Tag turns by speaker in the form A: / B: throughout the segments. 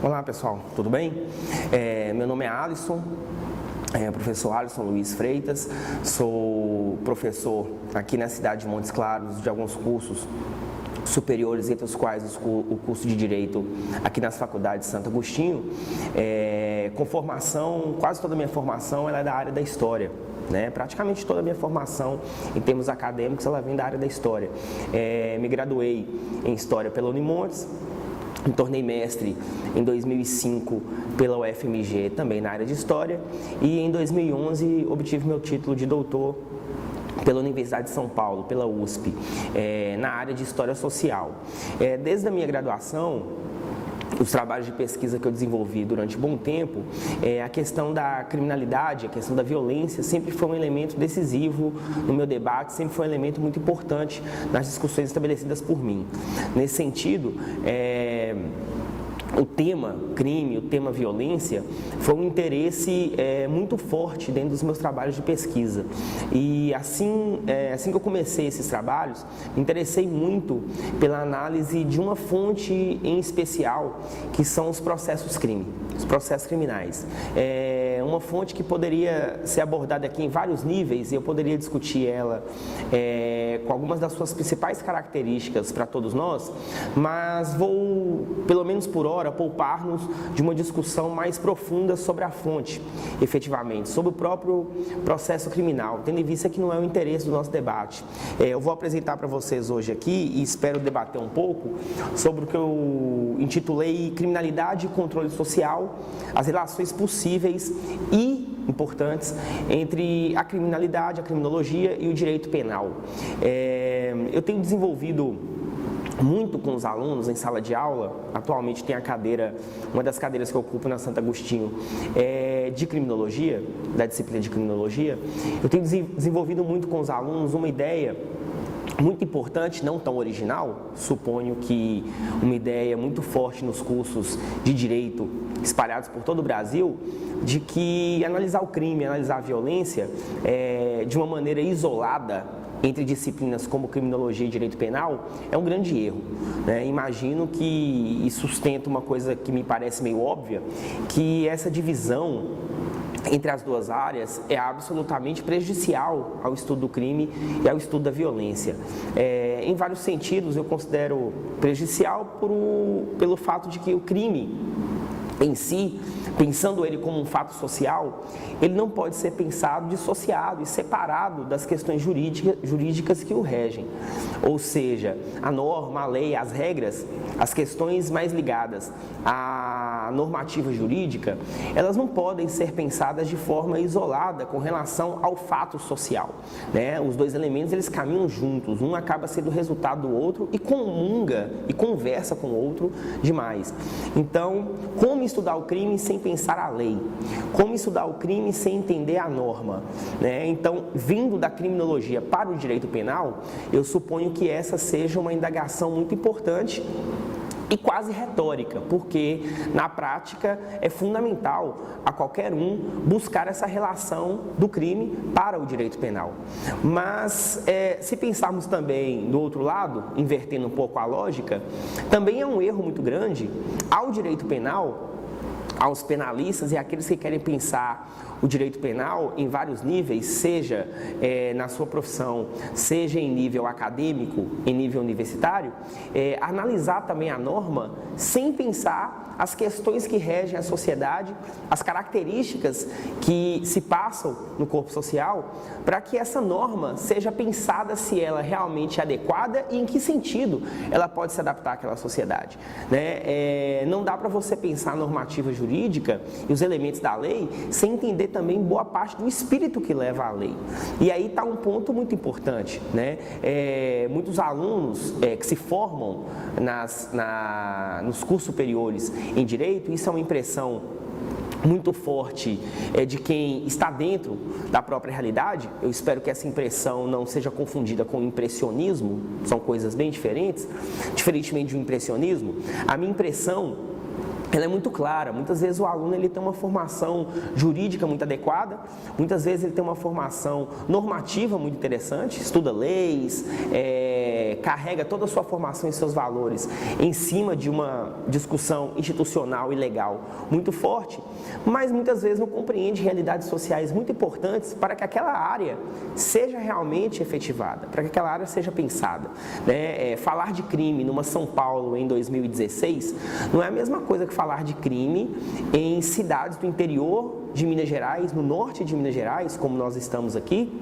A: Olá pessoal, tudo bem? Meu nome é Alisson, professor Alisson Luiz Freitas, sou professor aqui na cidade de Montes Claros de alguns cursos superiores, entre os quais o curso de Direito aqui nas faculdades de Santo Agostinho. Com formação, quase toda a minha formação ela é da área da História. Praticamente toda a minha formação em termos acadêmicos ela vem da área da História. Me graduei em História pela Unimontes, me tornei mestre em 2005 pela UFMG, também na área de História, e em 2011 obtive meu título de doutor pela Universidade de São Paulo, pela USP, na área de História Social. Desde a minha graduação, os trabalhos de pesquisa que eu desenvolvi durante um bom tempo, a questão da criminalidade, a questão da violência sempre foi um elemento decisivo no meu debate, sempre foi um elemento muito importante nas discussões estabelecidas por mim. Nesse sentido, o tema crime, o tema violência, foi um interesse muito forte dentro dos meus trabalhos de pesquisa. E assim que eu comecei esses trabalhos, me interessei muito pela análise de uma fonte em especial, que são os processos crime, os processos criminais. Uma fonte que poderia ser abordada aqui em vários níveis, e eu poderia discutir ela com algumas das suas principais características para todos nós, mas vou, pelo menos por hora, poupar-nos de uma discussão mais profunda sobre a fonte, efetivamente, sobre o próprio processo criminal, tendo em vista que não é o interesse do nosso debate. Eu vou apresentar para vocês hoje aqui, e espero debater um pouco, sobre o que eu intitulei Criminalidade e Controle Social, as relações possíveis e importantes entre a criminalidade, a criminologia e o direito penal. Eu tenho desenvolvido muito com os alunos em sala de aula. Atualmente tem a cadeira, uma das cadeiras que eu ocupo na Santo Agostinho, de criminologia, da disciplina de criminologia. Eu tenho desenvolvido muito com os alunos uma ideia muito importante, não tão original, suponho que uma ideia muito forte nos cursos de direito espalhados por todo o Brasil, de que analisar o crime, analisar a violência de uma maneira isolada entre disciplinas como criminologia e direito penal é um grande erro. Imagino que, e sustento uma coisa que me parece meio óbvia, que essa divisão entre as duas áreas é absolutamente prejudicial ao estudo do crime e ao estudo da violência. Em vários sentidos, eu considero prejudicial pelo fato de que o crime em si, pensando ele como um fato social, ele não pode ser pensado dissociado e separado das questões jurídicas que o regem. Ou seja, a norma, a lei, as regras, as questões mais ligadas à normativa jurídica, elas não podem ser pensadas de forma isolada com relação ao fato social. Os dois elementos, eles caminham juntos, um acaba sendo resultado do outro e comunga e conversa com o outro demais. Então, como estudar o crime sem pensar a lei? Como estudar o crime sem entender a norma? Então, vindo da criminologia para o direito penal, eu suponho que essa seja uma indagação muito importante e quase retórica, porque na prática é fundamental a qualquer um buscar essa relação do crime para o direito penal. Mas se pensarmos também do outro lado, invertendo um pouco a lógica, também é um erro muito grande ao direito penal, aos penalistas e àqueles que querem pensar o direito penal em vários níveis, seja na sua profissão, seja em nível acadêmico, em nível universitário, analisar também a norma sem pensar as questões que regem a sociedade, as características que se passam no corpo social, para que essa norma seja pensada se ela realmente é adequada e em que sentido ela pode se adaptar àquela sociedade. Não dá para você pensar a normativa jurídica e os elementos da lei sem entender também boa parte do espírito que leva à lei. E aí está um ponto muito importante. Muitos alunos que se formam nos cursos superiores em Direito, isso é uma impressão muito forte de quem está dentro da própria realidade. Eu espero que essa impressão não seja confundida com impressionismo, são coisas bem diferentes. Diferentemente do impressionismo, a minha impressão ela é muito clara. Muitas vezes o aluno ele tem uma formação jurídica muito adequada, muitas vezes ele tem uma formação normativa muito interessante, estuda leis, carrega toda a sua formação e seus valores em cima de uma discussão institucional e legal muito forte, mas muitas vezes não compreende realidades sociais muito importantes para que aquela área seja realmente efetivada, para que aquela área seja pensada, né? Falar de crime numa São Paulo em 2016 não é a mesma coisa que falar de crime em cidades do interior de Minas Gerais, no norte de Minas Gerais, como nós estamos aqui,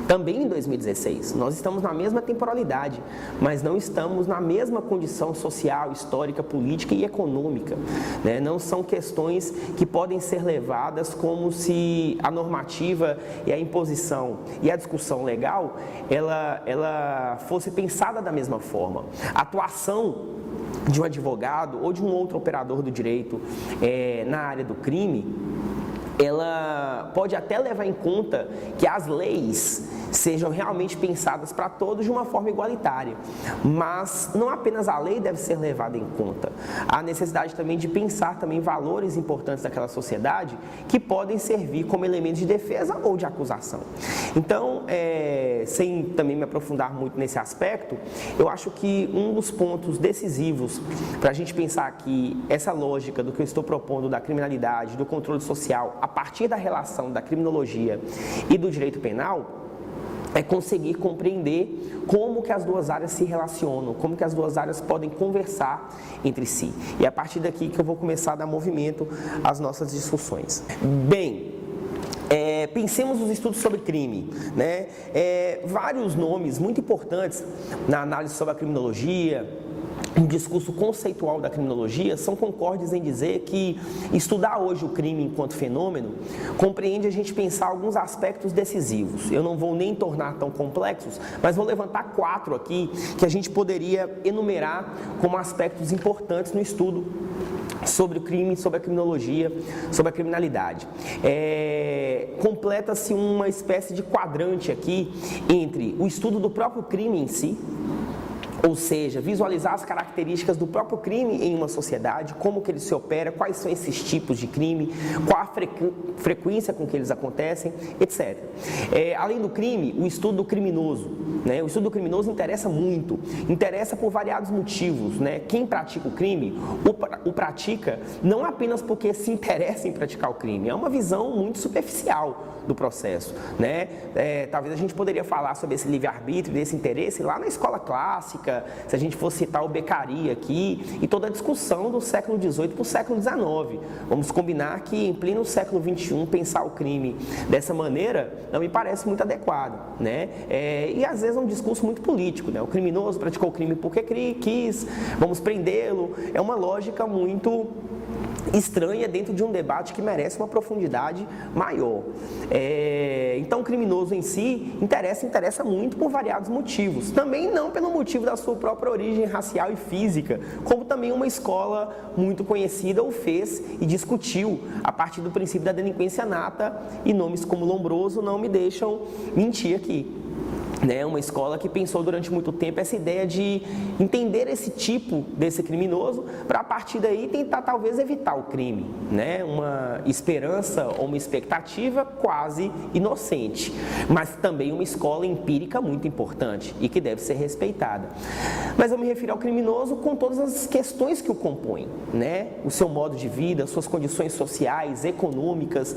A: também em 2016. Nós estamos na mesma temporalidade, mas não estamos na mesma condição social, histórica, política e econômica, né? Não são questões que podem ser levadas como se a normativa e a imposição e a discussão legal, ela fosse pensada da mesma forma. A atuação de um advogado ou de um outro operador do direito na área do crime, ela pode até levar em conta que as leis sejam realmente pensadas para todos de uma forma igualitária, mas não apenas a lei deve ser levada em conta, há necessidade também de pensar também valores importantes daquela sociedade que podem servir como elementos de defesa ou de acusação. Então, sem também me aprofundar muito nesse aspecto, eu acho que um dos pontos decisivos para a gente pensar que essa lógica do que eu estou propondo da criminalidade, do controle social, a partir da relação da criminologia e do direito penal, é conseguir compreender como que as duas áreas se relacionam, como que as duas áreas podem conversar entre si. E é a partir daqui que eu vou começar a dar movimento às nossas discussões. Bem, pensemos nos estudos sobre crime, né? Vários nomes muito importantes na análise sobre a criminologia, um discurso conceitual da criminologia, são concordes em dizer que estudar hoje o crime enquanto fenômeno compreende a gente pensar alguns aspectos decisivos. Eu não vou nem tornar tão complexos, mas vou levantar 4 aqui que a gente poderia enumerar como aspectos importantes no estudo sobre o crime, sobre a criminologia, sobre a criminalidade. Completa-se uma espécie de quadrante aqui entre o estudo do próprio crime em si, ou seja, visualizar as características do próprio crime em uma sociedade, como que ele se opera, quais são esses tipos de crime, qual a frequência com que eles acontecem, etc. Além do crime, o estudo do criminoso, né? O estudo do criminoso interessa por variados motivos, né? Quem pratica o crime, o pratica não apenas porque se interessa em praticar o crime, é uma visão muito superficial do processo, né? Talvez a gente poderia falar sobre esse livre-arbítrio, desse interesse lá na escola clássica, se a gente for citar o Beccaria aqui, e toda a discussão do século XVIII para o século XIX. Vamos combinar que em pleno século XXI pensar o crime dessa maneira não me parece muito adequado, né? E às vezes é um discurso muito político, né? O criminoso praticou o crime porque quis, vamos prendê-lo. É uma lógica muito estranha dentro de um debate que merece uma profundidade maior. Então o criminoso em si interessa muito por variados motivos, também não pelo motivo da sua própria origem racial e física, como também uma escola muito conhecida o fez e discutiu a partir do princípio da delinquência nata, e nomes como Lombroso não me deixam mentir aqui. Uma escola que pensou durante muito tempo essa ideia de entender esse tipo desse criminoso para a partir daí tentar talvez evitar o crime, né? Uma esperança ou uma expectativa quase inocente, mas também uma escola empírica muito importante e que deve ser respeitada. Mas eu me refiro ao criminoso com todas as questões que o compõem, né? O seu modo de vida, suas condições sociais, econômicas,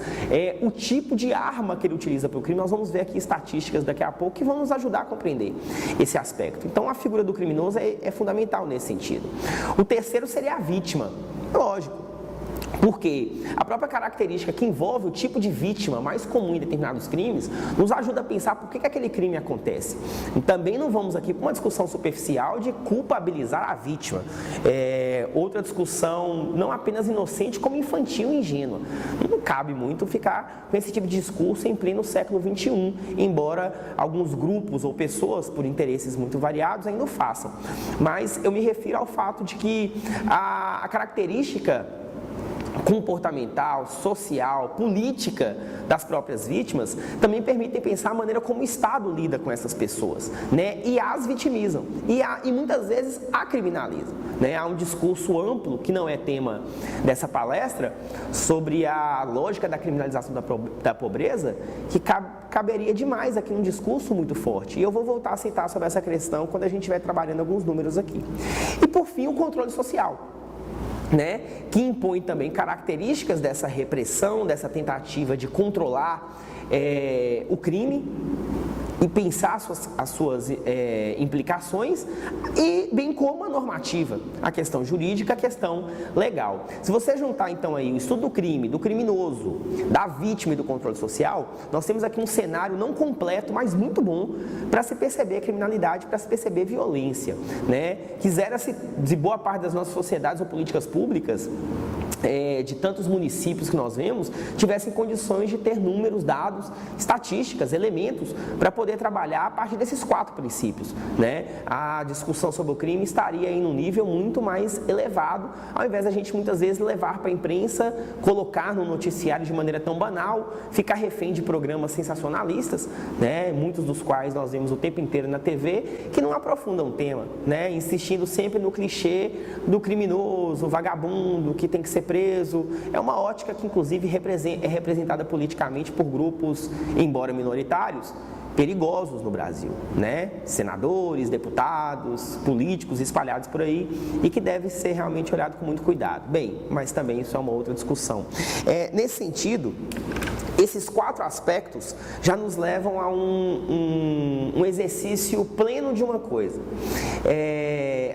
A: o tipo de arma que ele utiliza para o crime. Nós vamos ver aqui estatísticas daqui a pouco que vão nos ajudar a compreender esse aspecto. Então a figura do criminoso é fundamental nesse sentido. O terceiro seria a vítima, lógico. Porque a própria característica que envolve o tipo de vítima mais comum em determinados crimes nos ajuda a pensar por que aquele crime acontece. E também não vamos aqui para uma discussão superficial de culpabilizar a vítima. Outra discussão não apenas inocente, como infantil e ingênua. Não cabe muito ficar com esse tipo de discurso em pleno século XXI, embora alguns grupos ou pessoas, por interesses muito variados, ainda o façam. Mas eu me refiro ao fato de que a característica comportamental, social, política das próprias vítimas, também permitem pensar a maneira como o Estado lida com essas pessoas, né? E as vitimizam, e muitas vezes a criminalizam, né? Há um discurso amplo, que não é tema dessa palestra, sobre a lógica da criminalização da pobreza, que caberia demais aqui um discurso muito forte. E eu vou voltar a citar sobre essa questão quando a gente estiver trabalhando alguns números aqui. E por fim, o controle social, né, que impõe também características dessa repressão, dessa tentativa de controlar o crime e pensar as suas implicações, e bem como a normativa, a questão jurídica, a questão legal. Se você juntar então aí o estudo do crime, do criminoso, da vítima e do controle social, nós temos aqui um cenário não completo, mas muito bom para se perceber criminalidade, para se perceber violência, né? Quisera-se, de boa parte das nossas sociedades ou políticas públicas, de tantos municípios que nós vemos, tivessem condições de ter números, dados, estatísticas, elementos para poder trabalhar a partir desses 4 princípios, né? A discussão sobre o crime estaria em um nível muito mais elevado, ao invés da gente muitas vezes levar para a imprensa, colocar no noticiário de maneira tão banal, ficar refém de programas sensacionalistas, né? Muitos dos quais nós vemos o tempo inteiro na TV, que não aprofundam o tema, né? Insistindo sempre no clichê do criminoso, vagabundo, que tem que ser preso. É uma ótica que inclusive é representada politicamente por grupos, embora minoritários, perigosos no Brasil, né? Senadores, deputados, políticos espalhados por aí, e que deve ser realmente olhado com muito cuidado. Bem, mas também isso é uma outra discussão. Nesse sentido, esses 4 aspectos já nos levam a um exercício pleno de uma coisa.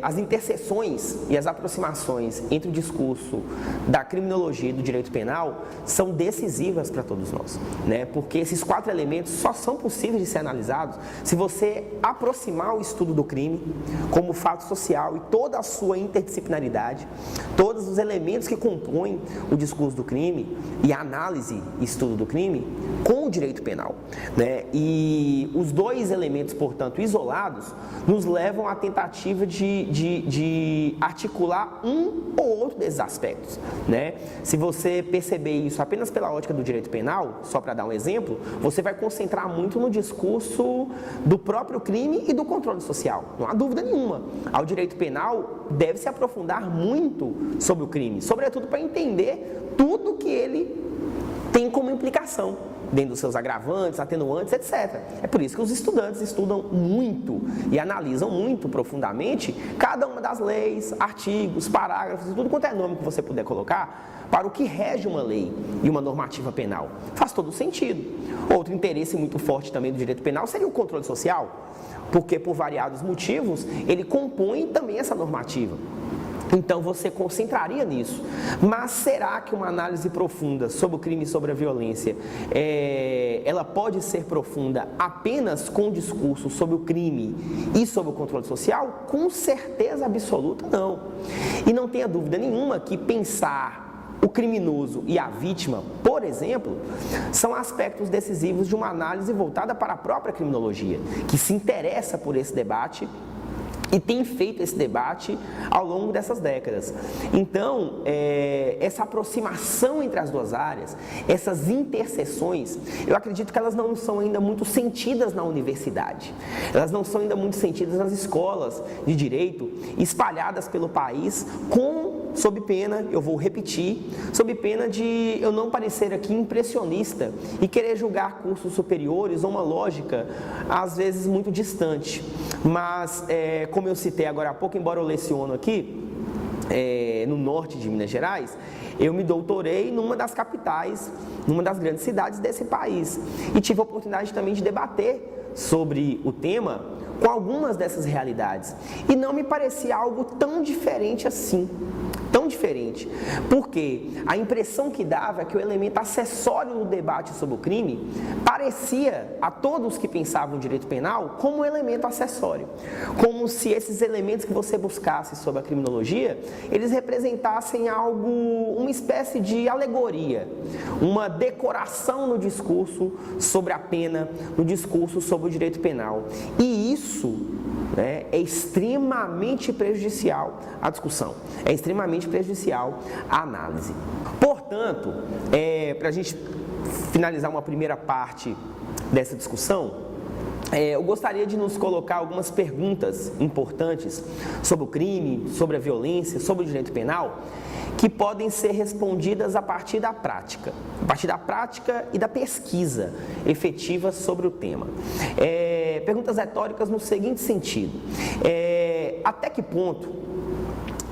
A: As interseções e as aproximações entre o discurso da criminologia e do direito penal são decisivas para todos nós, né? Porque esses 4 elementos só são possíveis de ser analisados se você aproximar o estudo do crime como fato social e toda a sua interdisciplinaridade, todos os elementos que compõem o discurso do crime e a análise e estudo do crime com o direito penal, né? E os 2 elementos, portanto, isolados, nos levam à tentativa de articular um ou outro desses aspectos, né? Se você perceber isso apenas pela ótica do direito penal, só para dar um exemplo, você vai concentrar muito no discurso do próprio crime e do controle social, não há dúvida nenhuma. Ao direito penal deve se aprofundar muito sobre o crime, sobretudo para entender tudo que ele tem como implicação, dentro dos seus agravantes, atenuantes, etc. É por isso que os estudantes estudam muito e analisam muito profundamente cada uma das leis, artigos, parágrafos e tudo quanto é nome que você puder colocar para o que rege uma lei e uma normativa penal. Faz todo sentido. Outro interesse muito forte também do direito penal seria o controle social, porque por variados motivos ele compõe também essa normativa. Então você concentraria nisso. Mas será que uma análise profunda sobre o crime e sobre a violência, ela pode ser profunda apenas com o discurso sobre o crime e sobre o controle social? Com certeza absoluta não. E não tenha dúvida nenhuma que pensar o criminoso e a vítima, por exemplo, são aspectos decisivos de uma análise voltada para a própria criminologia, que se interessa por esse debate e tem feito esse debate ao longo dessas décadas. Então, essa aproximação entre as 2 áreas, essas interseções, eu acredito que elas não são ainda muito sentidas na universidade. Elas não são ainda muito sentidas nas escolas de direito, espalhadas pelo país, sob pena, eu vou repetir, sob pena de eu não parecer aqui impressionista e querer julgar cursos superiores ou uma lógica, às vezes, muito distante. Mas, como eu citei agora há pouco, embora eu leciono aqui, no norte de Minas Gerais, eu me doutorei numa das capitais, numa das grandes cidades desse país. E tive a oportunidade também de debater sobre o tema com algumas dessas realidades. E não me parecia algo tão diferente assim. Tão diferente, porque a impressão que dava é que o elemento acessório no debate sobre o crime parecia a todos que pensavam o direito penal como um elemento acessório, como se esses elementos que você buscasse sobre a criminologia, eles representassem algo, uma espécie de alegoria, uma decoração no discurso sobre a pena, no discurso sobre o direito penal. E isso né, é extremamente prejudicial à discussão, é extremamente prejudicial à análise. Portanto, para a gente finalizar uma primeira parte dessa discussão, eu gostaria de nos colocar algumas perguntas importantes sobre o crime, sobre a violência, sobre o direito penal, que podem ser respondidas a partir da prática e da pesquisa efetiva sobre o tema. Perguntas retóricas no seguinte sentido: até que ponto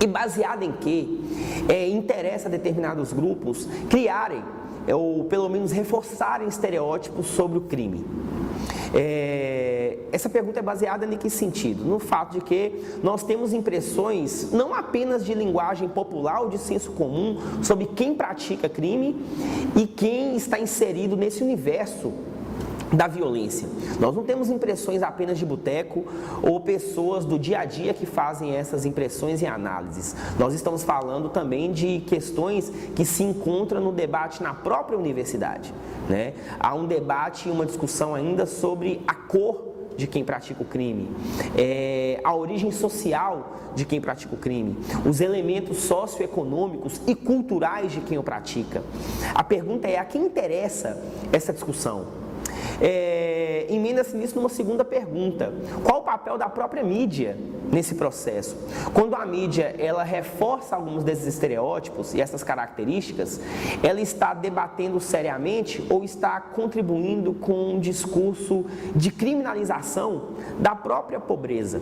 A: e baseado em que interessa a determinados grupos criarem ou pelo menos reforçarem estereótipos sobre o crime? Essa pergunta é baseada em que sentido? No fato de que nós temos impressões não apenas de linguagem popular ou de senso comum sobre quem pratica crime e quem está inserido nesse universo da violência. Nós não temos impressões apenas de boteco ou pessoas do dia a dia que fazem essas impressões e análises. Nós estamos falando também de questões que se encontram no debate na própria universidade, né? Há um debate e uma discussão ainda sobre a cor de quem pratica o crime, a origem social de quem pratica o crime, os elementos socioeconômicos e culturais de quem o pratica. A pergunta é: a quem interessa essa discussão? Emenda-se nisso numa segunda pergunta: qual o papel da própria mídia nesse processo? Quando a mídia ela reforça alguns desses estereótipos e essas características, ela está debatendo seriamente ou está contribuindo com um discurso de criminalização da própria pobreza?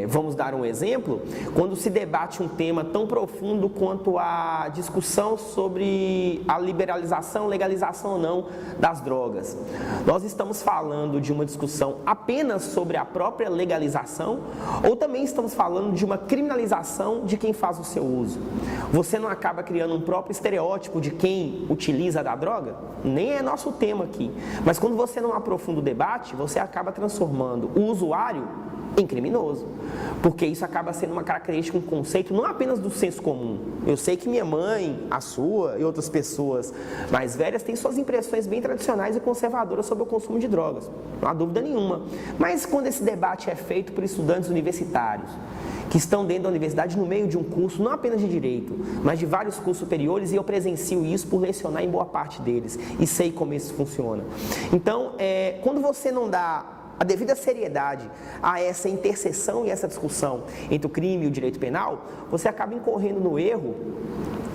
A: Vamos dar um exemplo: quando se debate um tema tão profundo quanto a discussão sobre a liberalização, legalização ou não das drogas, nós estamos falando de uma discussão apenas sobre a própria legalização ou também estamos falando de uma criminalização de quem faz o seu uso? Você não acaba criando um próprio estereótipo de quem utiliza da droga? Nem é nosso tema aqui, mas quando você não aprofunda o debate, você acaba transformando o usuário em criminoso, porque isso acaba sendo uma característica, um conceito não apenas do senso comum. Eu sei que minha mãe, a sua e outras pessoas mais velhas têm suas impressões bem tradicionais e conservadoras sobre o consumo de drogas, não há dúvida nenhuma, mas quando esse debate é feito por estudantes universitários que estão dentro da universidade no meio de um curso, não apenas de direito, mas de vários cursos superiores, e eu presencio isso por lecionar em boa parte deles e sei como isso funciona. Então, quando você não dá a devida seriedade a essa interseção e essa discussão entre o crime e o direito penal, você acaba incorrendo no erro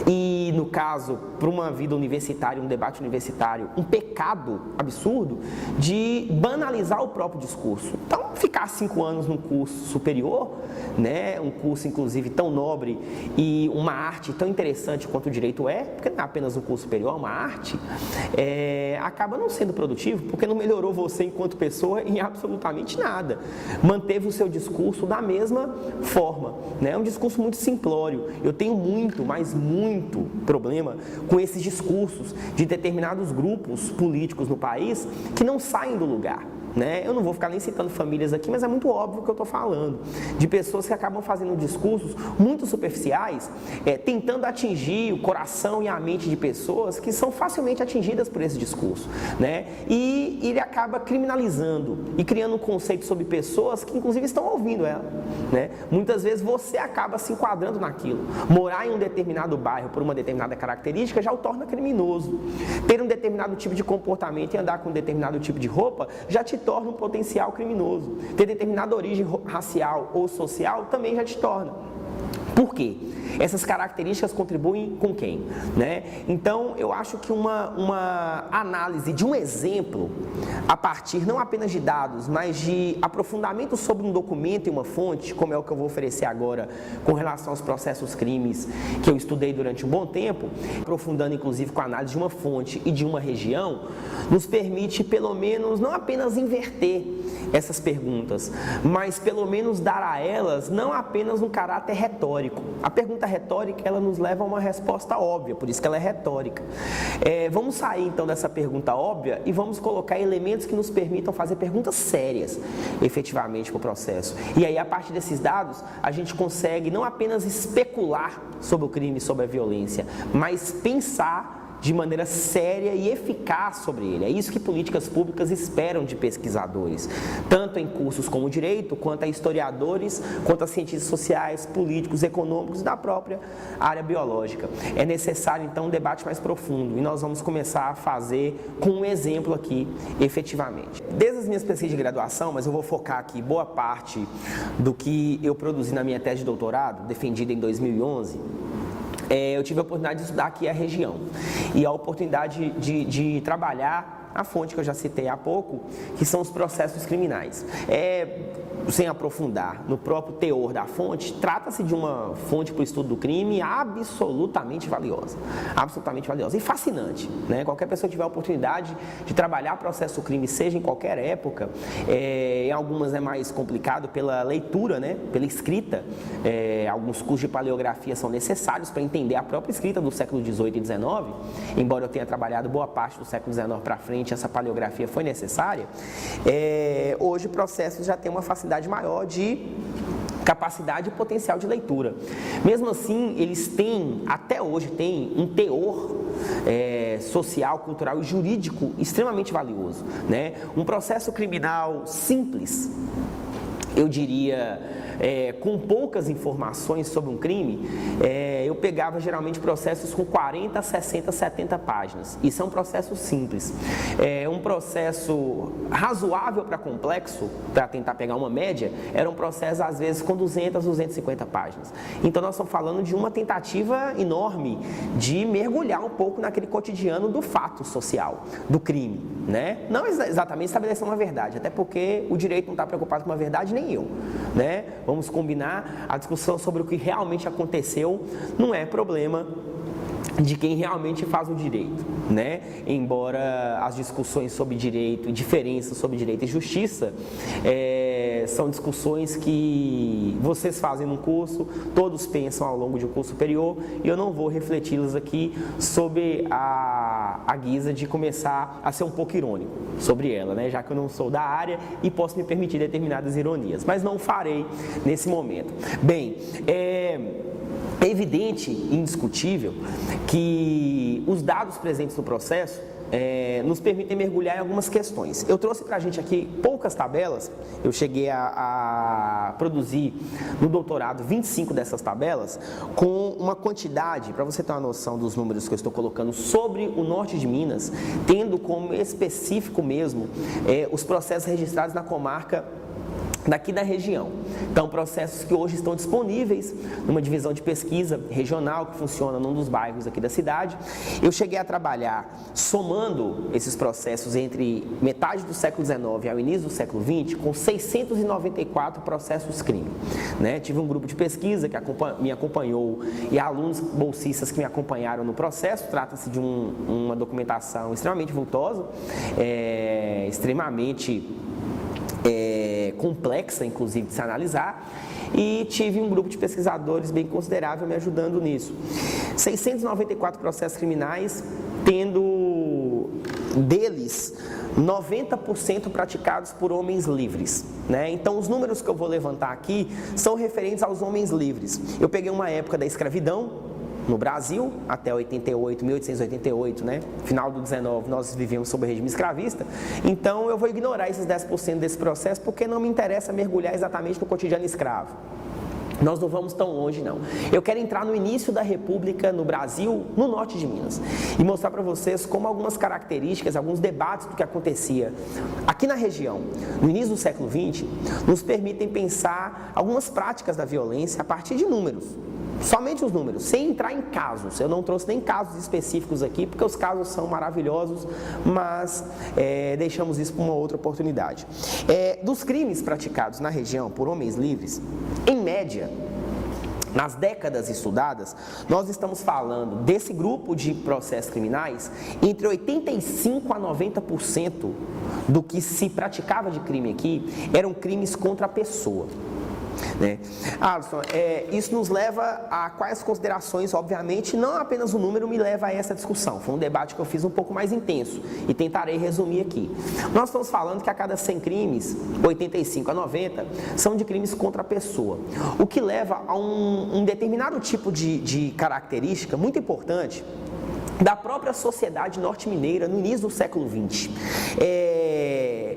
A: e, no caso, para uma vida universitária, um debate universitário, um pecado absurdo de banalizar o próprio discurso. Então, ficar 5 anos num curso superior, né, um curso, inclusive, tão nobre e uma arte tão interessante quanto o direito porque não é apenas um curso superior, é uma arte, acaba não sendo produtivo, porque não melhorou você enquanto pessoa em absolutamente nada. Manteve o seu discurso da mesma forma, né? É um discurso muito simplório. Eu tenho muito problema com esses discursos de determinados grupos políticos no país que não saem do lugar, né? Eu não vou ficar nem citando famílias aqui, mas é muito óbvio o que eu estou falando, de pessoas que acabam fazendo discursos muito superficiais, tentando atingir o coração e a mente de pessoas que são facilmente atingidas por esse discurso, né? E ele acaba criminalizando e criando um conceito sobre pessoas que inclusive estão ouvindo ela, né? Muitas vezes você acaba se enquadrando naquilo. Morar em um determinado bairro por uma determinada característica já o torna criminoso. Ter um determinado tipo de comportamento e andar com um determinado tipo de roupa já te torna um potencial criminoso. Ter determinada origem racial ou social também já te torna. Por quê? Essas características contribuem com quem? Né? Então, eu acho que uma análise de um exemplo, a partir não apenas de dados, mas de aprofundamento sobre um documento e uma fonte, como é o que eu vou oferecer agora com relação aos processos crimes que eu estudei durante um bom tempo, aprofundando inclusive com a análise de uma fonte e de uma região, nos permite pelo menos não apenas inverter essas perguntas, mas pelo menos dar a elas não apenas um caráter retórico. A pergunta retórica, ela nos leva a uma resposta óbvia, por isso que ela é retórica. Vamos sair então dessa pergunta óbvia e vamos colocar elementos que nos permitam fazer perguntas sérias, efetivamente, para o processo. E aí, a partir desses dados, a gente consegue não apenas especular sobre o crime, sobre a violência, mas pensar de maneira séria e eficaz sobre ele. É isso que políticas públicas esperam de pesquisadores, tanto em cursos como direito, quanto a historiadores, quanto a cientistas sociais, políticos, econômicos e da própria área biológica. É necessário, então, um debate mais profundo e nós vamos começar a fazer com um exemplo aqui, efetivamente. Desde as minhas pesquisas de graduação, mas eu vou focar aqui boa parte do que eu produzi na minha tese de doutorado, defendida em 2011, eu tive a oportunidade de estudar aqui a região e a oportunidade de trabalhar a fonte que eu já citei há pouco, que são os processos criminais. Sem aprofundar no próprio teor da fonte, trata-se de uma fonte para o estudo do crime absolutamente valiosa e fascinante, né? Qualquer pessoa que tiver a oportunidade de trabalhar processo crime, seja em qualquer época, em algumas é mais complicado pela leitura, né? Pela escrita, alguns cursos de paleografia são necessários para entender a própria escrita do século XVIII e XIX, embora eu tenha trabalhado boa parte do século XIX para frente, essa paleografia foi necessária. Hoje o processo já tem uma facilidade maior de capacidade e potencial de leitura. Mesmo assim, eles têm, até hoje, um teor social, cultural e jurídico extremamente valioso, né? Um processo criminal simples, eu diria, com poucas informações sobre um crime, eu pegava geralmente processos com 40, 60, 70 páginas. Isso é um processo simples. Um processo razoável para complexo, para tentar pegar uma média, era um processo às vezes com 200, 250 páginas. Então nós estamos falando de uma tentativa enorme de mergulhar um pouco naquele cotidiano do fato social, do crime, né? Não exatamente estabelecer uma verdade, até porque o direito não está preocupado com uma verdade, nem eu, né? Vamos combinar, a discussão sobre o que realmente aconteceu não é problema de quem realmente faz o direito, né? Embora as discussões sobre direito e diferenças sobre direito e justiça são discussões que vocês fazem num curso, todos pensam ao longo de um curso superior, e eu não vou refleti-las aqui sob a guisa de começar a ser um pouco irônico sobre ela, né? Já que eu não sou da área e posso me permitir determinadas ironias, mas não farei nesse momento. Bem, é evidente e indiscutível que os dados presentes no processo nos permitem mergulhar em algumas questões. Eu trouxe para a gente aqui poucas tabelas, eu cheguei a produzir no doutorado 25 dessas tabelas, com uma quantidade, para você ter uma noção dos números que eu estou colocando sobre o norte de Minas, tendo como específico mesmo os processos registrados na comarca daqui da região. Então, processos que hoje estão disponíveis numa divisão de pesquisa regional que funciona num dos bairros aqui da cidade. Eu cheguei a trabalhar somando esses processos entre metade do século XIX ao início do século XX com 694 processos crime, né? Tive um grupo de pesquisa que me acompanhou e alunos bolsistas que me acompanharam no processo. Trata-se de uma documentação extremamente vultosa, extremamente complexa, inclusive, de se analisar, e tive um grupo de pesquisadores bem considerável me ajudando nisso. 694 processos criminais, tendo deles 90% praticados por homens livres, né? Então, os números que eu vou levantar aqui são referentes aos homens livres. Eu peguei uma época da escravidão no Brasil, até 1888, né? Final do 19, nós vivemos sob o regime escravista. Então, eu vou ignorar esses 10% desse processo, porque não me interessa mergulhar exatamente no cotidiano escravo. Nós não vamos tão longe, não. Eu quero entrar no início da República no Brasil, no norte de Minas, e mostrar para vocês como algumas características, alguns debates do que acontecia aqui na região, no início do século XX, nos permitem pensar algumas práticas da violência a partir de números. Somente os números, sem entrar em casos. Eu não trouxe nem casos específicos aqui, porque os casos são maravilhosos, mas deixamos isso para uma outra oportunidade. Dos crimes praticados na região por homens livres, em média, nas décadas estudadas, nós estamos falando desse grupo de processos criminais, entre 85% a 90% do que se praticava de crime aqui eram crimes contra a pessoa, né? Alisson, isso nos leva a quais considerações? Obviamente, não apenas o número me leva a essa discussão. Foi um debate que eu fiz um pouco mais intenso e tentarei resumir aqui. Nós estamos falando que a cada 100 crimes, 85 a 90 são de crimes contra a pessoa, o que leva a um determinado tipo de característica muito importante, da própria sociedade norte-mineira no início do século XX.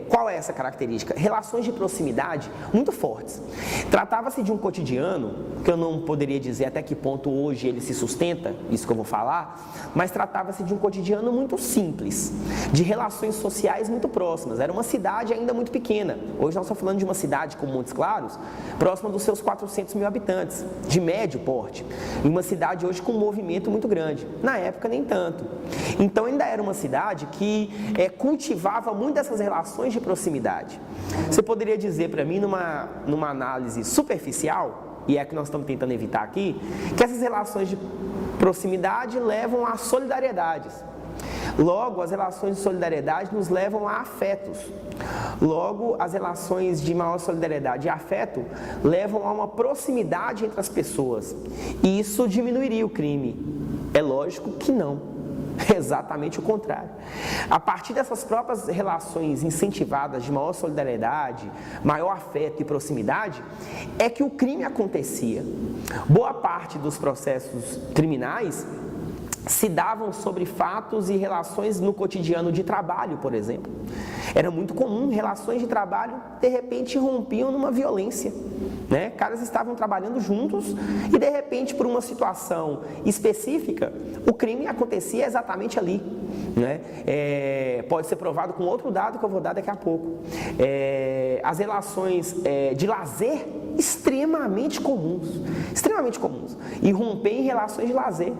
A: Qual é essa característica? Relações de proximidade muito fortes. Tratava-se de um cotidiano, que eu não poderia dizer até que ponto hoje ele se sustenta, isso que eu vou falar, mas tratava-se de um cotidiano muito simples, de relações sociais muito próximas. Era uma cidade ainda muito pequena. Hoje nós estamos falando de uma cidade como Montes Claros, próxima dos seus 400 mil habitantes, de médio porte, e uma cidade hoje com um movimento muito grande. Na época, nem tanto. Então ainda era uma cidade que cultivava muito dessas relações de proximidade. Você poderia dizer para mim, numa análise superficial, e é a que nós estamos tentando evitar aqui, que essas relações de proximidade levam a solidariedades. Logo, as relações de solidariedade nos levam a afetos. Logo, as relações de maior solidariedade e afeto levam a uma proximidade entre as pessoas. E isso diminuiria o crime. É lógico que não. É exatamente o contrário. A partir dessas próprias relações incentivadas de maior solidariedade, maior afeto e proximidade, é que o crime acontecia. Boa parte dos processos criminais se davam sobre fatos e relações no cotidiano de trabalho, por exemplo. Era muito comum relações de trabalho, de repente, rompiam numa violência. Caras estavam trabalhando juntos e, de repente, por uma situação específica, o crime acontecia exatamente ali. Pode ser provado com outro dado que eu vou dar daqui a pouco. As relações de lazer extremamente comuns, e romper em relações de lazer.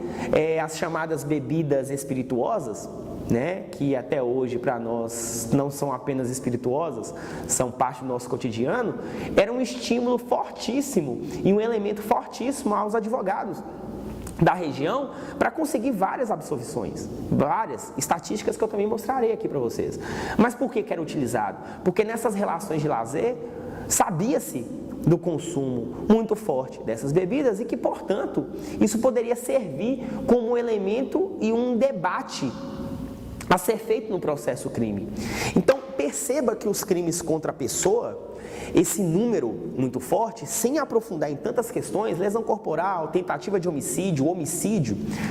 A: As chamadas bebidas espirituosas, que até hoje para nós não são apenas espirituosas, são parte do nosso cotidiano, era um estímulo fortíssimo e um elemento fortíssimo aos advogados da região para conseguir várias absolvições, várias estatísticas que eu também mostrarei aqui para vocês. Mas por que era utilizado? Porque nessas relações de lazer sabia-se do consumo muito forte dessas bebidas e que, portanto, isso poderia servir como um elemento e um debate a ser feito no processo crime. Então, perceba que os crimes contra a pessoa, esse número muito forte, sem aprofundar em tantas questões, lesão corporal, tentativa de homicídio,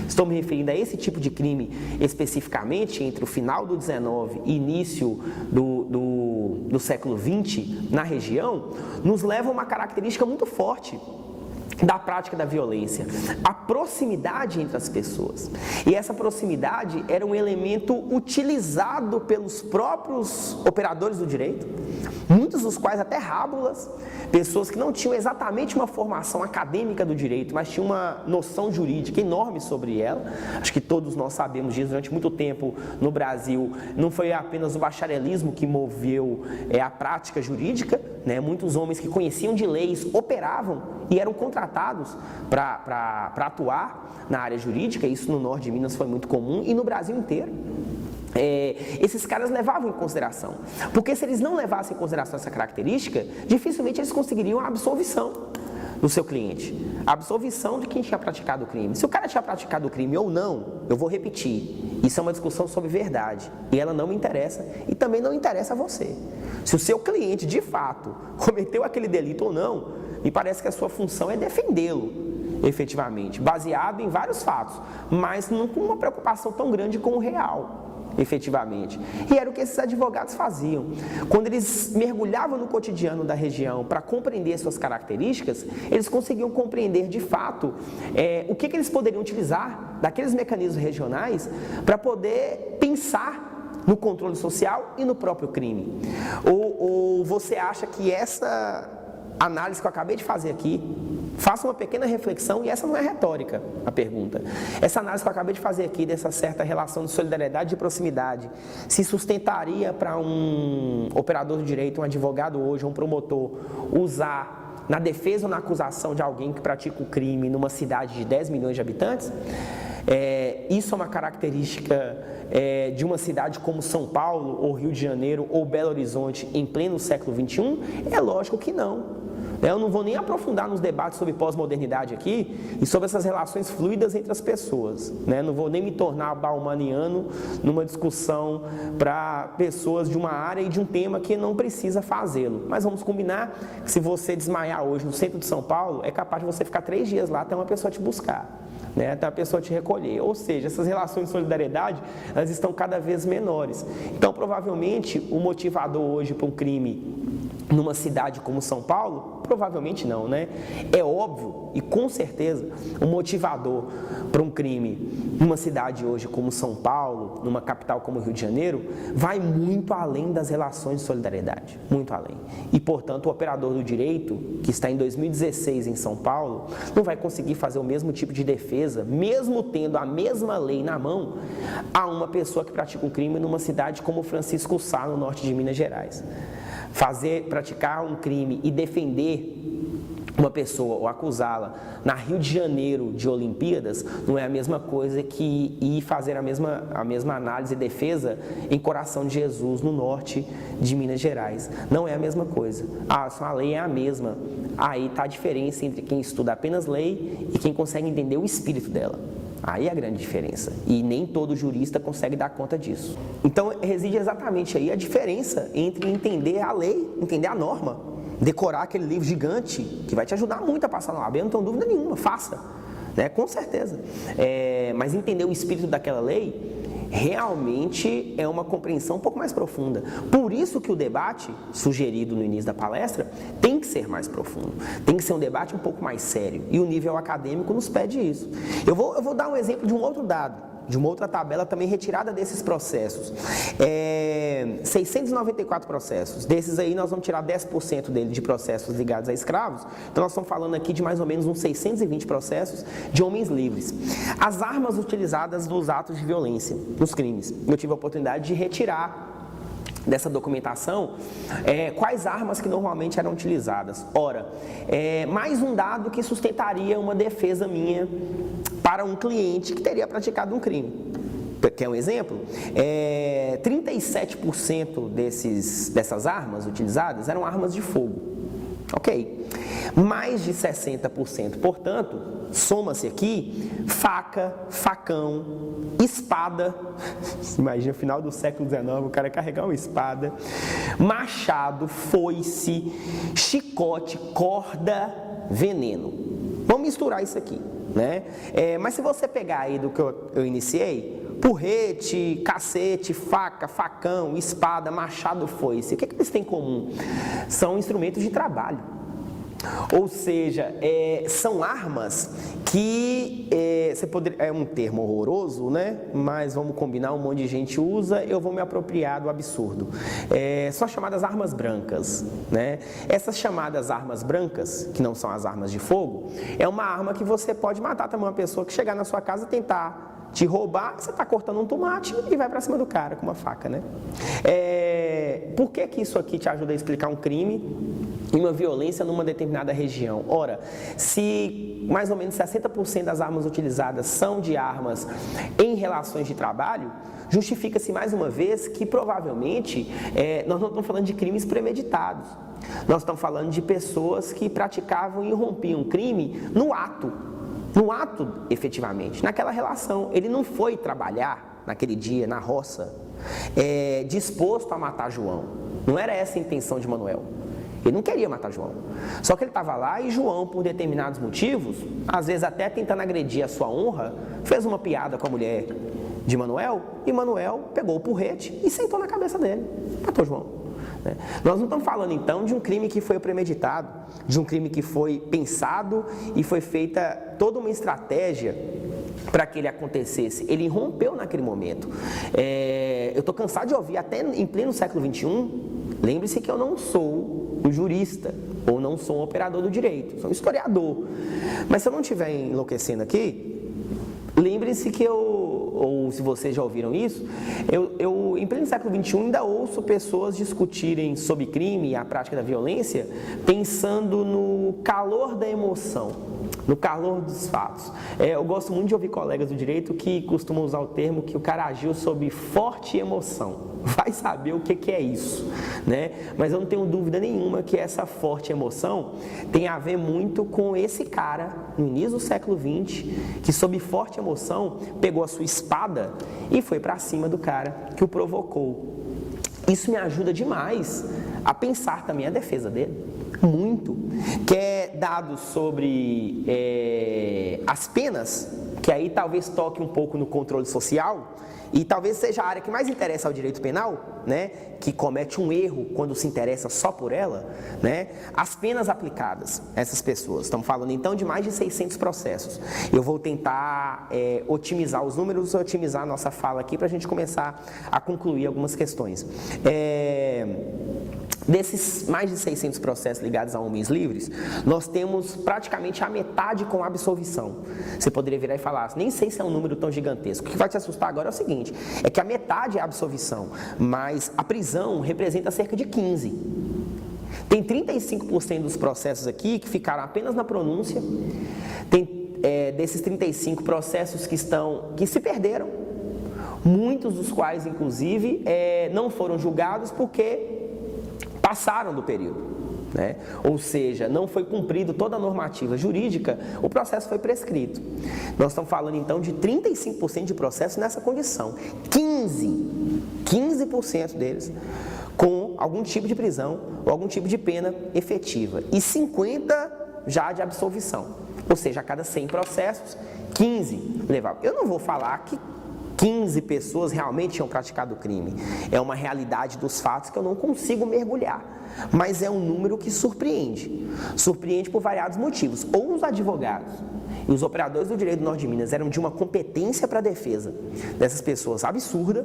A: estou me referindo a esse tipo de crime especificamente entre o final do 19 e início do século 20 na região, nos leva a uma característica muito forte da prática da violência, a proximidade entre as pessoas. E essa proximidade era um elemento utilizado pelos próprios operadores do direito, muitos dos quais até rábulas, pessoas que não tinham exatamente uma formação acadêmica do direito, mas tinham uma noção jurídica enorme sobre ela. Acho que todos nós sabemos disso. Durante muito tempo no Brasil, não foi apenas o bacharelismo que moveu a prática jurídica, muitos homens que conheciam de leis operavam e eram contratados para atuar na área jurídica. Isso no norte de Minas foi muito comum e no Brasil inteiro. Esses caras levavam em consideração, porque se eles não levassem em consideração essa característica, dificilmente eles conseguiriam a absolvição do seu cliente, a absolvição de quem tinha praticado o crime. Se o cara tinha praticado o crime ou não, eu vou repetir, isso é uma discussão sobre verdade e ela não me interessa e também não interessa a você. Se o seu cliente de fato cometeu aquele delito ou não, me parece que a sua função é defendê-lo efetivamente, baseado em vários fatos, mas não com uma preocupação tão grande com o real, efetivamente. E era o que esses advogados faziam. Quando eles mergulhavam no cotidiano da região para compreender suas características, eles conseguiam compreender de fato o que eles poderiam utilizar daqueles mecanismos regionais para poder pensar no controle social e no próprio crime. Ou você acha que essa análise que eu acabei de fazer aqui, faça uma pequena reflexão, e essa não é retórica, a pergunta. Essa análise que eu acabei de fazer aqui, dessa certa relação de solidariedade e proximidade, se sustentaria para um operador de direito, um advogado hoje, um promotor, usar na defesa ou na acusação de alguém que pratica o crime numa cidade de 10 milhões de habitantes? Isso é uma característica de uma cidade como São Paulo, ou Rio de Janeiro, ou Belo Horizonte em pleno século XXI? É lógico que não. Eu não vou nem aprofundar nos debates sobre pós-modernidade aqui e sobre essas relações fluidas entre as pessoas. Não vou nem me tornar baumaniano numa discussão para pessoas de uma área e de um tema que não precisa fazê-lo. Mas vamos combinar que se você desmaiar hoje no centro de São Paulo, é capaz de você ficar 3 dias lá até uma pessoa te buscar. né, até a pessoa te recolher. Ou seja, essas relações de solidariedade, elas estão cada vez menores. Então, provavelmente, o motivador hoje para um crime numa cidade como São Paulo, provavelmente não, né? É óbvio e com certeza o motivador para um crime numa cidade hoje como São Paulo, numa capital como Rio de Janeiro, vai muito além das relações de solidariedade, muito além. E, portanto, o operador do direito, que está em 2016 em São Paulo, não vai conseguir fazer o mesmo tipo de defesa, mesmo tendo a mesma lei na mão, a uma pessoa que pratica um crime numa cidade como Francisco Sá, no norte de Minas Gerais. Praticar um crime e defender uma pessoa ou acusá-la na Rio de Janeiro de Olimpíadas não é a mesma coisa que ir fazer a mesma análise e defesa em Coração de Jesus, no norte de Minas Gerais. Não é a mesma coisa. A lei é a mesma. Aí está a diferença entre quem estuda apenas lei e quem consegue entender o espírito dela. Aí é a grande diferença. E nem todo jurista consegue dar conta disso. Então, reside exatamente aí a diferença entre entender a lei, entender a norma, decorar aquele livro gigante, que vai te ajudar muito a passar na OAB, eu não tenho dúvida nenhuma, faça, né? Com certeza. Mas entender o espírito daquela lei realmente é uma compreensão um pouco mais profunda. Por isso que o debate, sugerido no início da palestra, tem que ser mais profundo. Tem que ser um debate um pouco mais sério. E o nível acadêmico nos pede isso. Eu vou dar um exemplo de um outro dado, de uma outra tabela também retirada desses processos. 694 processos. Desses aí nós vamos tirar 10% dele de processos ligados a escravos. Então nós estamos falando aqui de mais ou menos uns 620 processos de homens livres. As armas utilizadas nos atos de violência, nos crimes. Eu tive a oportunidade de retirar dessa documentação, quais armas que normalmente eram utilizadas. Ora, mais um dado que sustentaria uma defesa minha para um cliente que teria praticado um crime. Quer um exemplo? 37% dessas armas utilizadas eram armas de fogo. Ok. Mais de 60%, portanto, soma-se aqui faca, facão, espada. Imagina, no final do século XIX, o cara carregar uma espada, machado, foice, chicote, corda, veneno. Vamos misturar isso aqui, né? Mas se você pegar aí do que eu iniciei, porrete, cacete, faca, facão, espada, machado, foice, o que eles têm em comum? São instrumentos de trabalho. Ou seja, são armas que, é um termo horroroso, né? Mas vamos combinar, um monte de gente usa, eu vou me apropriar do absurdo. São chamadas armas brancas, né? Essas chamadas armas brancas, que não são as armas de fogo, é uma arma que você pode matar também uma pessoa que chegar na sua casa e tentar te roubar, você está cortando um tomate e vai para cima do cara com uma faca, né? Por que isso aqui te ajuda a explicar um crime e uma violência numa determinada região? Ora, se mais ou menos 60% das armas utilizadas são de armas em relações de trabalho, justifica-se mais uma vez que provavelmente nós não estamos falando de crimes premeditados. Nós estamos falando de pessoas que praticavam e rompiam crime no ato, efetivamente, naquela relação. Ele não foi trabalhar naquele dia na roça disposto a matar João. Não era essa a intenção de Manuel. Ele não queria matar João. Só que ele estava lá e João, por determinados motivos, às vezes até tentando agredir a sua honra, fez uma piada com a mulher de Manuel, e Manuel pegou o porrete e sentou na cabeça dele. Matou João. Nós não estamos falando então de um crime que foi premeditado, de um crime que foi pensado e foi feita toda uma estratégia para que ele acontecesse. Ele irrompeu naquele momento. Eu estou cansado de ouvir, até em pleno século XXI, lembre-se que eu não sou um jurista, ou não sou um operador do direito, sou um historiador. Mas se eu não estiver enlouquecendo aqui, lembre-se que ou se vocês já ouviram isso, eu em pleno século XXI ainda ouço pessoas discutirem sobre crime e a prática da violência pensando no calor da emoção, no calor dos fatos. Eu gosto muito de ouvir colegas do direito que costumam usar o termo que o cara agiu sob forte emoção. Vai saber o que é isso, né? Mas eu não tenho dúvida nenhuma que essa forte emoção tem a ver muito com esse cara, no início do século XX, que sob forte emoção pegou a sua espada e foi para cima do cara que o provocou. Isso me ajuda demais a pensar também a defesa dele. Muito. Quer dados sobre as penas que aí talvez toque um pouco no controle social, e talvez seja a área que mais interessa ao direito penal, né, que comete um erro quando se interessa só por ela, né, as penas aplicadas a essas pessoas. Estamos falando então de mais de 600 processos. Eu vou tentar otimizar os números, otimizar a nossa fala aqui para a gente começar a concluir algumas questões. Desses mais de 600 processos ligados a homens livres, nós temos praticamente a metade com absolvição. Você poderia virar e falar, nem sei se é um número tão gigantesco. O que vai te assustar agora é o seguinte, é que a metade é absolvição, mas a prisão representa cerca de 15%. Tem 35% dos processos aqui que ficaram apenas na pronúncia, tem desses 35 processos que se perderam, muitos dos quais, inclusive, não foram julgados porque passaram do período, né? Ou seja, não foi cumprido toda a normativa jurídica, o processo foi prescrito. Nós estamos falando então de 35% de processos nessa condição, 15% deles com algum tipo de prisão ou algum tipo de pena efetiva e 50% já de absolvição, ou seja, a cada 100 processos, 15 levavam. Eu não vou falar que 15 pessoas realmente tinham praticado o crime. É uma realidade dos fatos que eu não consigo mergulhar. Mas é um número que surpreende. Surpreende por variados motivos. Ou os advogados e os operadores do direito do Norte de Minas eram de uma competência para a defesa dessas pessoas absurda.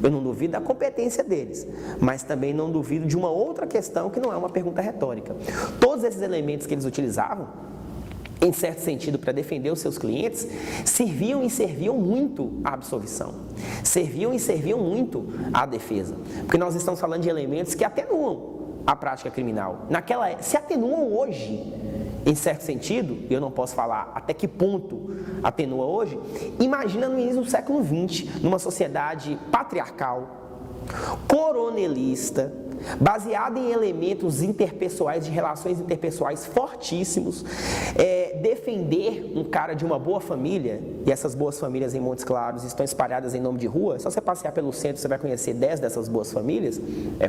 A: Eu não duvido da competência deles, mas também não duvido de uma outra questão que não é uma pergunta retórica. Todos esses elementos que eles utilizavam, em certo sentido, para defender os seus clientes, serviam muito à absolvição, serviam muito à defesa, porque nós estamos falando de elementos que atenuam a prática criminal. Se atenuam hoje, em certo sentido, e eu não posso falar até que ponto atenua hoje, imagina no início do século XX, numa sociedade patriarcal, coronelista, baseada em elementos interpessoais, de relações interpessoais fortíssimos, defender um cara de uma boa família, e essas boas famílias em Montes Claros estão espalhadas em nome de rua. Só você passear pelo centro, você vai conhecer 10 dessas boas famílias,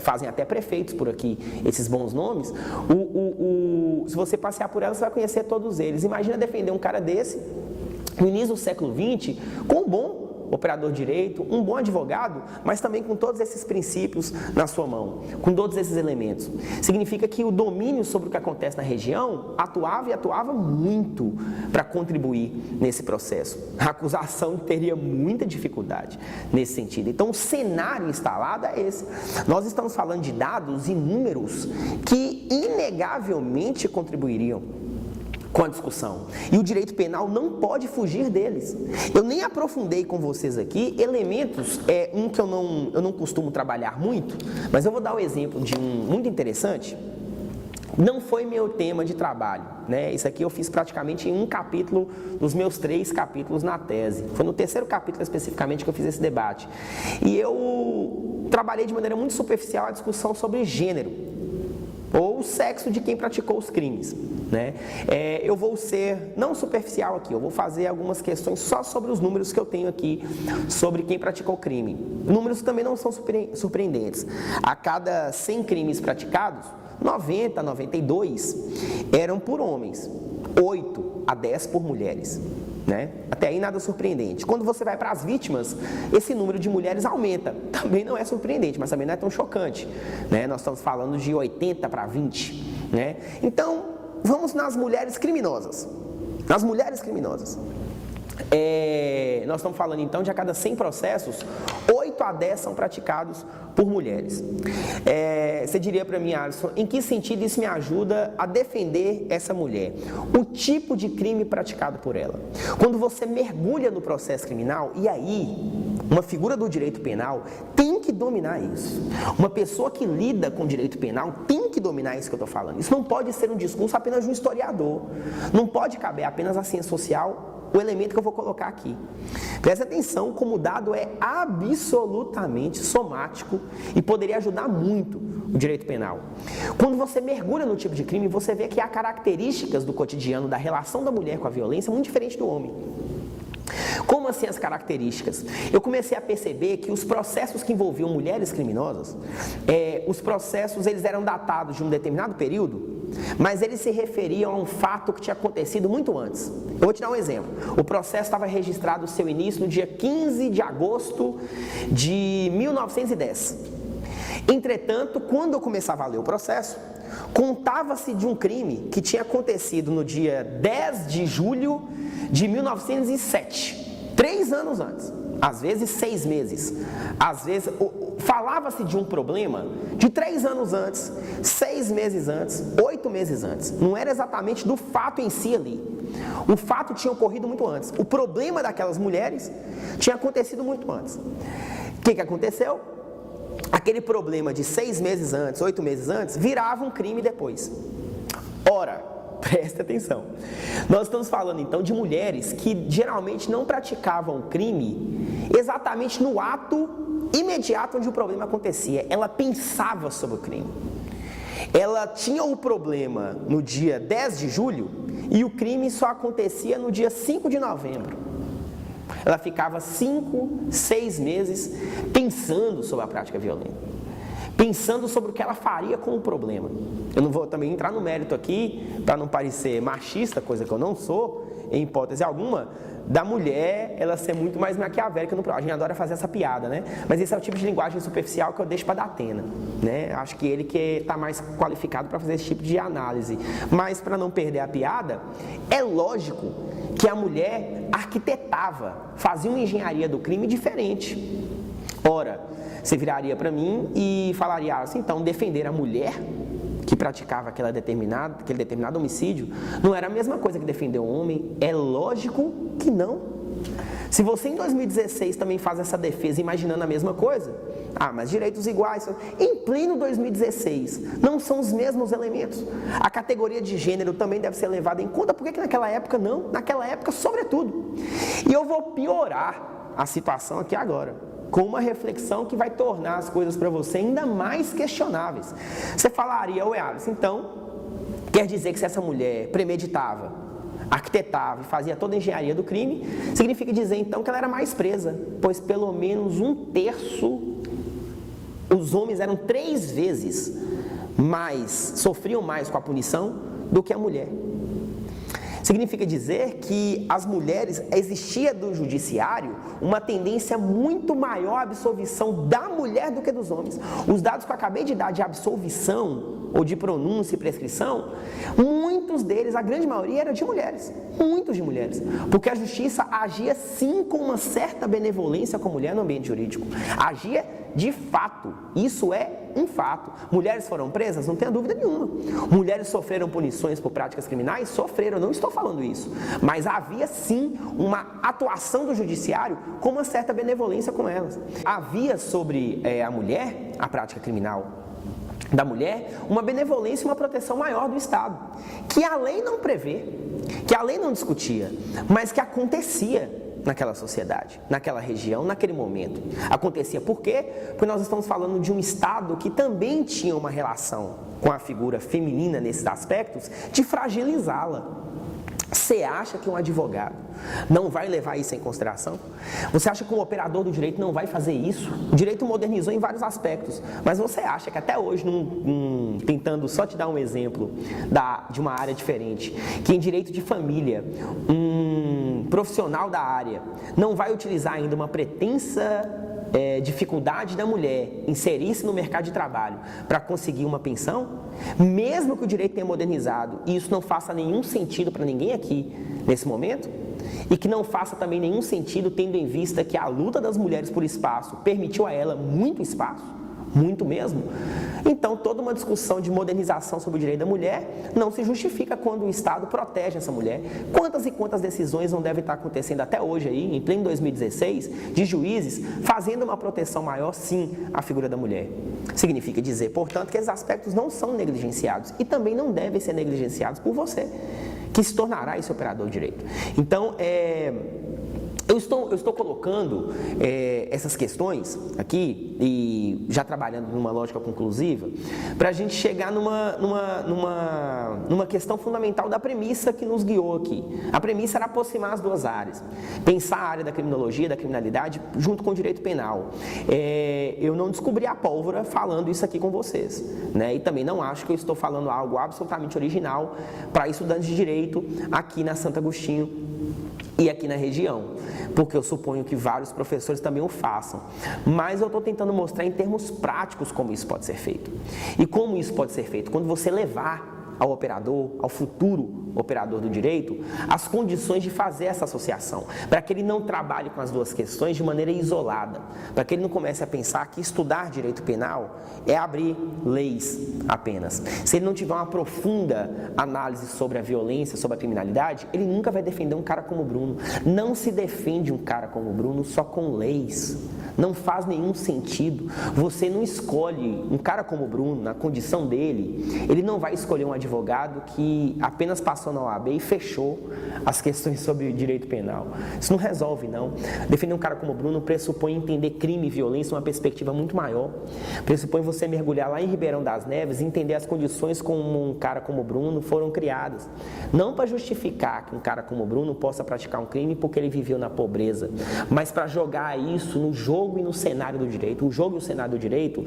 A: fazem até prefeitos por aqui esses bons nomes. Se você passear por elas, você vai conhecer todos eles. Imagina defender um cara desse, no início do século XX, com um bom operador de direito, um bom advogado, mas também com todos esses princípios na sua mão, com todos esses elementos. Significa que o domínio sobre o que acontece na região atuava muito para contribuir nesse processo. A acusação teria muita dificuldade nesse sentido. Então, o cenário instalado é esse. Nós estamos falando de dados e números que inegavelmente contribuiriam com a discussão. E o direito penal não pode fugir deles. Eu nem aprofundei com vocês aqui elementos, um que eu não costumo trabalhar muito, mas eu vou dar o exemplo de um muito interessante. Não foi meu tema de trabalho, né? Isso aqui eu fiz praticamente em um capítulo dos meus 3 capítulos na tese. Foi no 3º capítulo especificamente que eu fiz esse debate. E eu trabalhei de maneira muito superficial a discussão sobre gênero, ou o sexo de quem praticou os crimes, né? Eu vou ser, não superficial aqui, eu vou fazer algumas questões só sobre os números que eu tenho aqui, sobre quem praticou o crime. Números também não são surpreendentes. A cada 100 crimes praticados, 90, 92 eram por homens, 8 a 10 por mulheres, né? Até aí nada surpreendente. Quando você vai para as vítimas, esse número de mulheres aumenta. Também não é surpreendente, mas também não é tão chocante, né? Nós estamos falando de 80 para 20, né? Então, vamos nas mulheres criminosas. Nas mulheres criminosas. Nós estamos falando então de a cada 100 processos, 8 a 10 são praticados por mulheres. Você diria para mim, Alisson, em que sentido isso me ajuda a defender essa mulher? O tipo de crime praticado por ela. Quando você mergulha no processo criminal, e aí, uma figura do direito penal tem que dominar isso. Uma pessoa que lida com direito penal tem que dominar isso que eu estou falando. Isso não pode ser um discurso apenas de um historiador. Não pode caber apenas a ciência social, o elemento que eu vou colocar aqui. Presta atenção como o dado é absolutamente somático e poderia ajudar muito o direito penal. Quando você mergulha no tipo de crime, você vê que há características do cotidiano da relação da mulher com a violência muito diferente do homem. Como assim as características? Eu comecei a perceber que os processos que envolviam mulheres criminosas, os processos eles eram datados de um determinado período, mas eles se referiam a um fato que tinha acontecido muito antes. Eu vou te dar um exemplo. O processo estava registrado o seu início no dia 15 de agosto de 1910. Entretanto, quando eu começava a ler o processo, contava-se de um crime que tinha acontecido no dia 10 de julho de 1907. 3 anos antes, às vezes 6 meses, às vezes falava-se de um problema de 3 anos antes, 6 meses antes, 8 meses antes. Não era exatamente do fato em si ali. O fato tinha ocorrido muito antes. O problema daquelas mulheres tinha acontecido muito antes. O que aconteceu? Aquele problema de 6 meses antes, 8 meses antes, virava um crime depois. Ora, preste atenção. Nós estamos falando então de mulheres que geralmente não praticavam o crime exatamente no ato imediato onde o problema acontecia. Ela pensava sobre o crime. Ela tinha o problema no dia 10 de julho e o crime só acontecia no dia 5 de novembro. Ela ficava 5, 6 meses pensando sobre a prática violenta, pensando sobre o que ela faria com o problema. Eu não vou também entrar no mérito aqui, para não parecer machista, coisa que eu não sou, em hipótese alguma, da mulher ela ser muito mais maquiavélica no problema. A gente adora fazer essa piada, né? Mas esse é o tipo de linguagem superficial que eu deixo para Datena, né? Acho que ele que está mais qualificado para fazer esse tipo de análise. Mas para não perder a piada, é lógico que a mulher arquitetava, fazia uma engenharia do crime diferente. Ora, você viraria para mim e falaria assim, então defender a mulher que praticava aquele determinado homicídio não era a mesma coisa que defender o homem? É lógico que não. Se você em 2016 também faz essa defesa imaginando a mesma coisa, mas direitos iguais, em pleno 2016, não são os mesmos elementos. A categoria de gênero também deve ser levada em conta, por que naquela época não? Naquela época, sobretudo. E eu vou piorar a situação aqui agora, com uma reflexão que vai tornar as coisas para você ainda mais questionáveis. Você falaria, Alisson, então, quer dizer que se essa mulher premeditava, arquitetava e fazia toda a engenharia do crime, significa dizer então que ela era mais presa, pois pelo menos 1/3, os homens eram 3 vezes mais, sofriam mais com a punição do que a mulher. Significa dizer que as mulheres, existia do judiciário uma tendência muito maior à absolvição da mulher do que dos homens. Os dados que eu acabei de dar de absolvição, ou de pronúncia e prescrição, muitos deles, a grande maioria, era de mulheres. Muitos de mulheres. Porque a justiça agia sim com uma certa benevolência com a mulher no ambiente jurídico. Agia de fato. Isso é um fato. Mulheres foram presas? Não tenha dúvida nenhuma. Mulheres sofreram punições por práticas criminais? Sofreram, não estou falando isso. Mas havia sim uma atuação do judiciário com uma certa benevolência com elas. Havia sobre a mulher, a prática criminal da mulher, uma benevolência e uma proteção maior do Estado, que a lei não prevê, que a lei não discutia, mas que acontecia naquela sociedade, naquela região, naquele momento. Acontecia por quê? Porque nós estamos falando de um Estado que também tinha uma relação com a figura feminina nesses aspectos, de fragilizá-la. Você acha que um advogado não vai levar isso em consideração? Você acha que um operador do direito não vai fazer isso? O direito modernizou em vários aspectos, mas você acha que até hoje, tentando só te dar um exemplo de uma área diferente, que em direito de família, um profissional da área não vai utilizar ainda uma pretensa dificuldade da mulher inserir-se no mercado de trabalho para conseguir uma pensão, mesmo que o direito tenha modernizado e isso não faça nenhum sentido para ninguém aqui nesse momento, e que não faça também nenhum sentido tendo em vista que a luta das mulheres por espaço permitiu a ela muito espaço, muito mesmo, então toda uma discussão de modernização sobre o direito da mulher não se justifica quando o Estado protege essa mulher. Quantas e quantas decisões não devem estar acontecendo até hoje aí, em pleno 2016, de juízes fazendo uma proteção maior sim à figura da mulher. Significa dizer, portanto, que esses aspectos não são negligenciados e também não devem ser negligenciados por você, que se tornará esse operador de direito. Então, Eu estou colocando essas questões aqui, e já trabalhando numa lógica conclusiva, para a gente chegar numa questão fundamental da premissa que nos guiou aqui. A premissa era aproximar as duas áreas, pensar a área da criminologia, da criminalidade, junto com o direito penal. Eu não descobri a pólvora falando isso aqui com vocês, né? E também não acho que eu estou falando algo absolutamente original para estudantes de direito aqui na Santo Agostinho e aqui na região, porque eu suponho que vários professores também o façam. Mas eu estou tentando mostrar em termos práticos como isso pode ser feito. E como isso pode ser feito? Quando você levar ao operador, ao futuro operador do direito, as condições de fazer essa associação, para que ele não trabalhe com as duas questões de maneira isolada, para que ele não comece a pensar que estudar direito penal é abrir leis apenas. Se ele não tiver uma profunda análise sobre a violência, sobre a criminalidade, ele nunca vai defender um cara como o Bruno. Não se defende um cara como o Bruno só com leis. Não faz nenhum sentido. Você não escolhe um cara como o Bruno, na condição dele, ele não vai escolher um advogado que apenas passou na OAB e fechou as questões sobre o direito penal. Isso não resolve, não. Defender um cara como o Bruno pressupõe entender crime e violência numa perspectiva muito maior. Pressupõe você mergulhar lá em Ribeirão das Neves e entender as condições como um cara como o Bruno foram criadas. Não para justificar que um cara como o Bruno possa praticar um crime porque ele viveu na pobreza, mas para jogar isso no jogo e no cenário do direito. O jogo e o cenário do direito,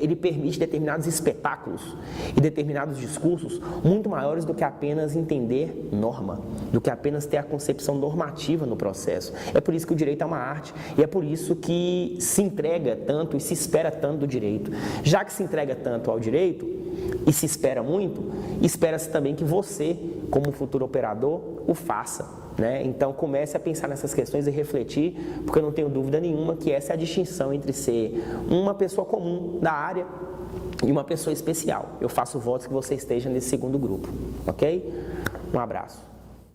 A: ele permite determinados espetáculos e determinados discursos muito maiores do que apenas entender norma, do que apenas ter a concepção normativa no processo. É por isso que o direito é uma arte e é por isso que se entrega tanto e se espera tanto do direito. Já que se entrega tanto ao direito e se espera muito, espera-se também que você, como futuro operador, o faça, né? Então comece a pensar nessas questões e refletir, porque eu não tenho dúvida nenhuma que essa é a distinção entre ser uma pessoa comum da área e uma pessoa especial. Eu faço votos que você esteja nesse segundo grupo, ok? Um abraço.